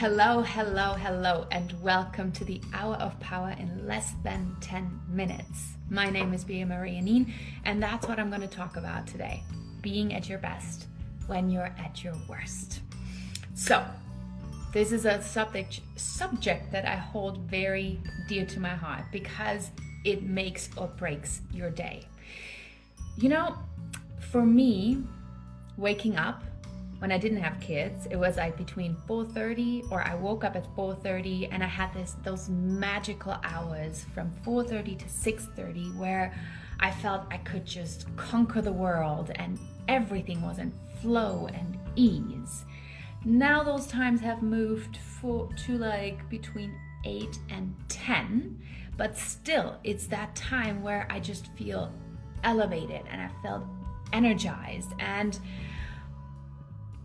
Hello, hello, hello, and welcome to the Hour of Power in less than 10 minutes. My name is Bea-Marie Aning, and that's what I'm going to talk about today. Being at your best when you're at your worst. So, this is a subject that I hold very dear to my heart because it makes or breaks your day. You know, for me, waking up, when I didn't have kids, it was like between 4:30, or I woke up at 4:30 and I had those magical hours from 4:30 to 6:30 where I felt I could just conquer the world and everything was in flow and ease. Now those times have moved to like between 8 and 10, but still it's that time where I just feel elevated and I felt energized. And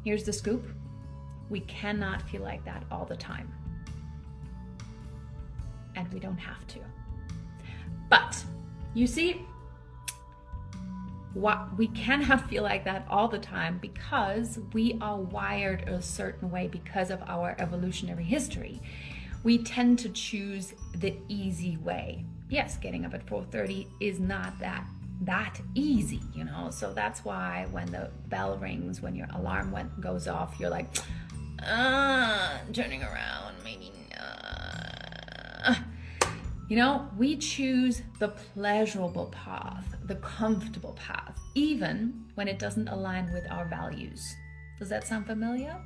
here's the scoop: we cannot feel like that all the time. And we don't have to. But you see, we cannot feel like that all the time because we are wired a certain way because of our evolutionary history. We tend to choose the easy way. Yes, getting up at 4:30 is not that easy, so that's why when the bell rings, when your alarm goes off, you're like turning around, maybe we choose the pleasurable path, the comfortable path, even when it doesn't align with our values. Does that sound familiar?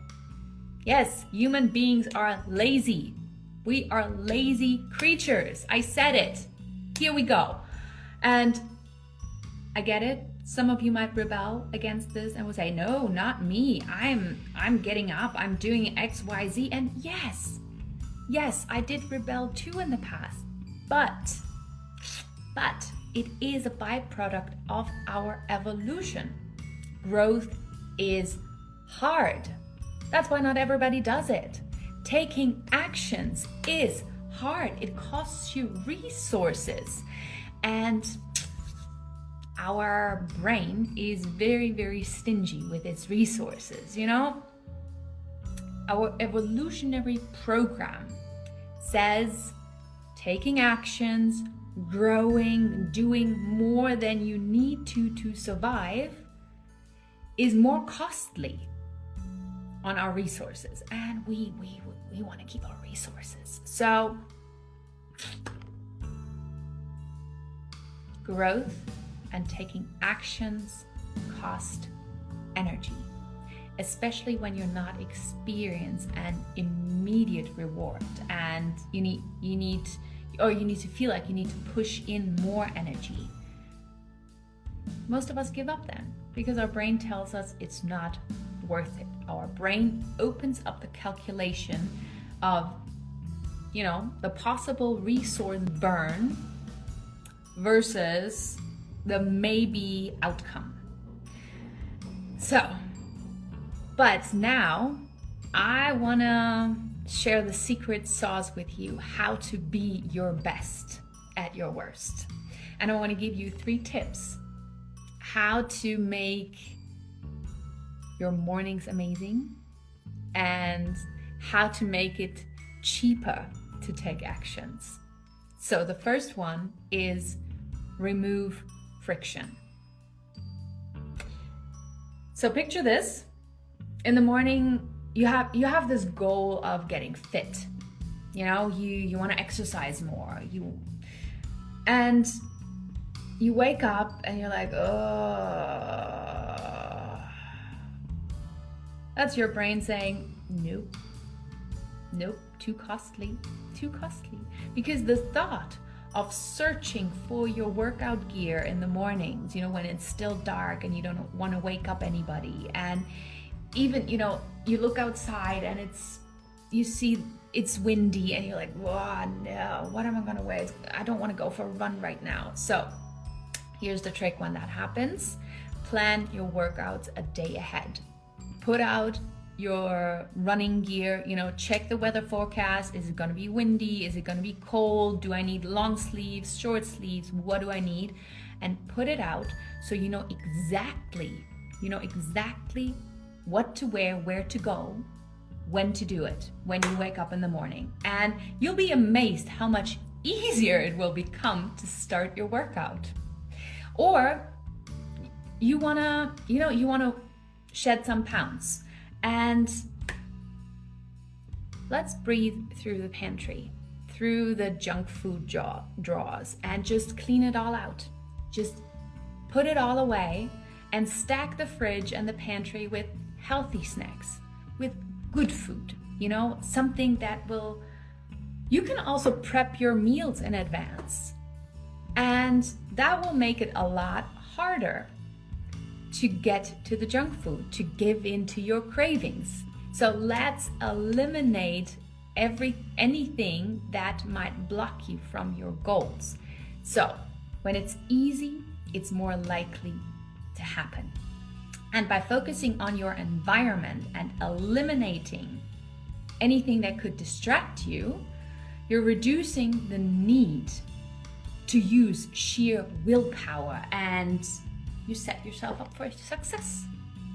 Yes, human beings are lazy. We are lazy creatures. I said it. Here we go. And I get it. Some of you might rebel against this and will say, no, not me. I'm getting up. I'm doing X, Y, Z. And yes, I did rebel too in the past. But it is a byproduct of our evolution. Growth is hard. That's why not everybody does it. Taking actions is hard. It costs you resources. And our brain is very, very stingy with its resources, Our evolutionary program says taking actions, growing, doing more than you need to survive is more costly on our resources. And we want to keep our resources. So growth and taking actions cost energy, especially when you're not experiencing an immediate reward, and you need to feel like you need to push in more energy. Most of us give up then because our brain tells us it's not worth it. Our brain opens up the calculation of the possible resource burn versus the maybe outcome. But now I want to share the secret sauce with you, how to be your best at your worst. And I want to give you 3 tips how to make your mornings amazing and how to make it cheaper to take actions. So the first one is remove friction. So picture this. In the morning, you have this goal of getting fit. You want to exercise more. And you wake up and you're like, oh. That's your brain saying, nope, too costly. Because the thought of searching for your workout gear in the mornings, when it's still dark and you don't want to wake up anybody, and even, you look outside and you see it's windy and you're like, whoa, no, what am I going to wear? I don't want to go for a run right now. So here's the trick when that happens. Plan your workouts a day ahead. Put out your running gear, check the weather forecast. Is it going to be windy? Is it going to be cold? Do I need long sleeves, short sleeves? What do I need? And put it out so you know exactly what to wear, where to go, when to do it when you wake up in the morning. And you'll be amazed how much easier it will become to start your workout. Or you wanna shed some pounds, and let's breathe through the pantry, through the junk food drawers, and just clean it all out. Just put it all away and stack the fridge and the pantry with healthy snacks, with good food, something that will, you can also prep your meals in advance. And that will make it a lot harder to get to the junk food, to give in to your cravings. So let's eliminate anything that might block you from your goals. So when it's easy, it's more likely to happen. And by focusing on your environment and eliminating anything that could distract you, you're reducing the need to use sheer willpower, and you set yourself up for success.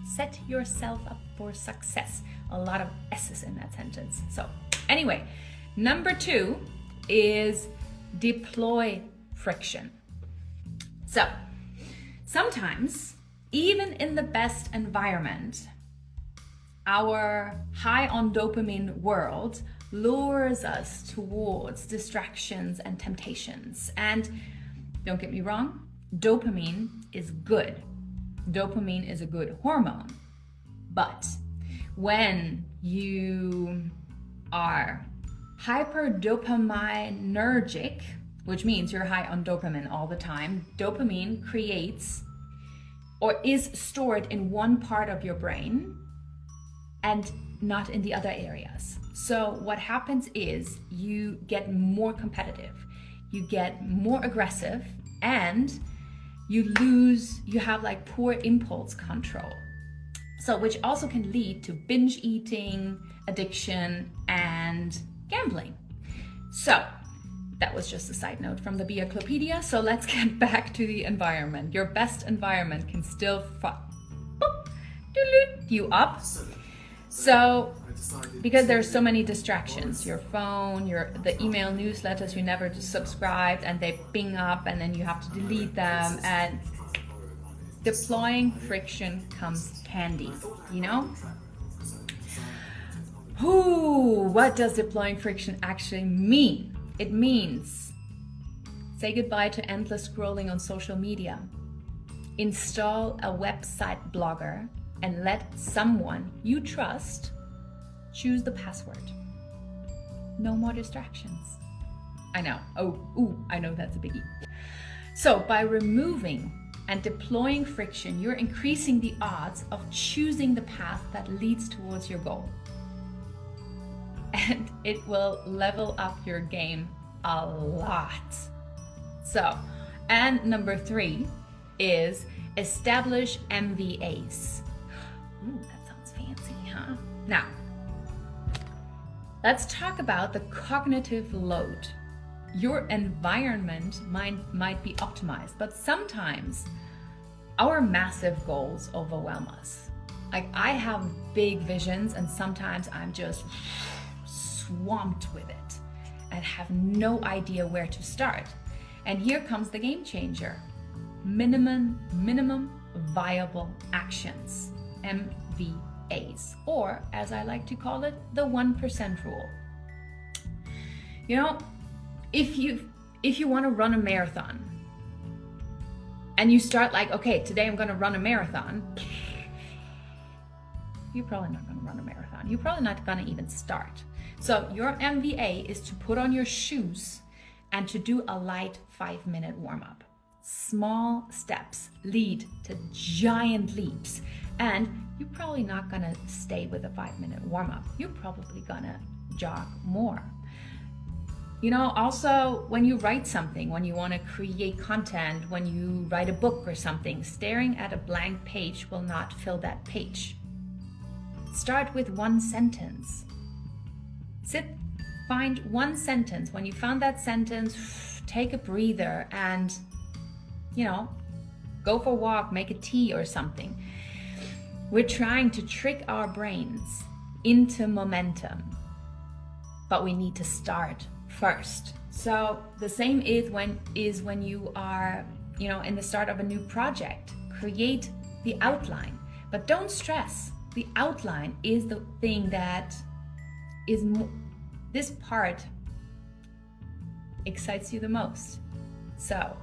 Set yourself up for success. A lot of S's in that sentence. So anyway, number 2 is deploy friction. So sometimes, even in the best environment, our high on dopamine world lures us towards distractions and temptations. And don't get me wrong, dopamine is good. Dopamine is a good hormone. But when you are hyperdopaminergic, which means you're high on dopamine all the time, dopamine creates or is stored in one part of your brain and not in the other areas. So what happens is you get more competitive, you get more aggressive, and you have like poor impulse control. So which also can lead to binge eating, addiction, and gambling. So that was just a side note from the Bea-Clopedia. So let's get back to the environment. Your best environment can still you up. So, because there's so many distractions, your phone, the email newsletters you never subscribed, and they ping up, and then you have to delete them, and deploying friction comes handy, What does deploying friction actually mean? It means say goodbye to endless scrolling on social media. Install a website blogger and let someone you trust choose the password. No more distractions. I know. I know that's a biggie. So by removing and deploying friction, you're increasing the odds of choosing the path that leads towards your goal. And it will level up your game a lot. So, and number 3 is establish MVAs. Ooh, that sounds fancy, huh? Now, let's talk about the cognitive load. Your environment might be optimized, but sometimes our massive goals overwhelm us. Like, I have big visions, and sometimes I'm just swamped with it and have no idea where to start. And here comes the game changer. Minimum viable actions, MVAs, or as I like to call it, the 1% rule. If you want to run a marathon and you start like, okay, today I'm going to run a marathon, you're probably not going to run a marathon. You're probably not going to even start. So your MVA is to put on your shoes and to do a light 5-minute warm-up. Small steps lead to giant leaps. And you're probably not gonna stay with a 5-minute warm-up. You're probably gonna jog more. Also when you write something, when you wanna create content, when you write a book or something, staring at a blank page will not fill that page. Start with one sentence. Find one sentence. When you found that sentence, take a breather and, go for a walk, make a tea or something. We're trying to trick our brains into momentum. But we need to start first. So the same is when you are, in the start of a new project. Create the outline, but don't stress. The outline is the thing that is this part excites you the most. So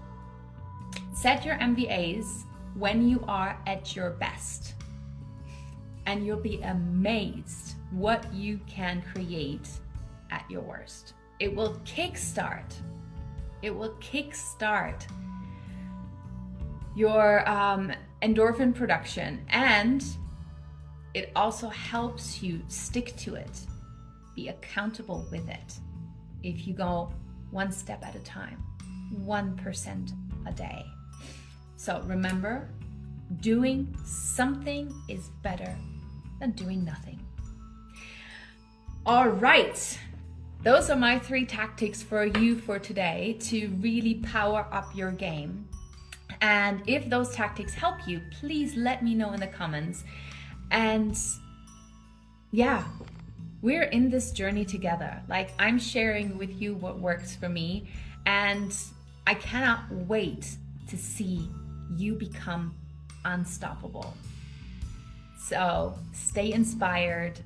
set your MVAs when you are at your best, and you'll be amazed what you can create at your worst. It will kickstart your endorphin production, and it also helps you stick to it, be accountable with it. If you go one step at a time, 1% a day. So remember, doing something is better than doing nothing. All right. Those are my 3 tactics for you for today to really power up your game. And if those tactics help you, please let me know in the comments. And yeah, we're in this journey together. Like, I'm sharing with you what works for me, and I cannot wait to see you become unstoppable. So stay inspired,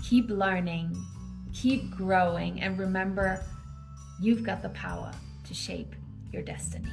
keep learning, keep growing, and remember, you've got the power to shape your destiny.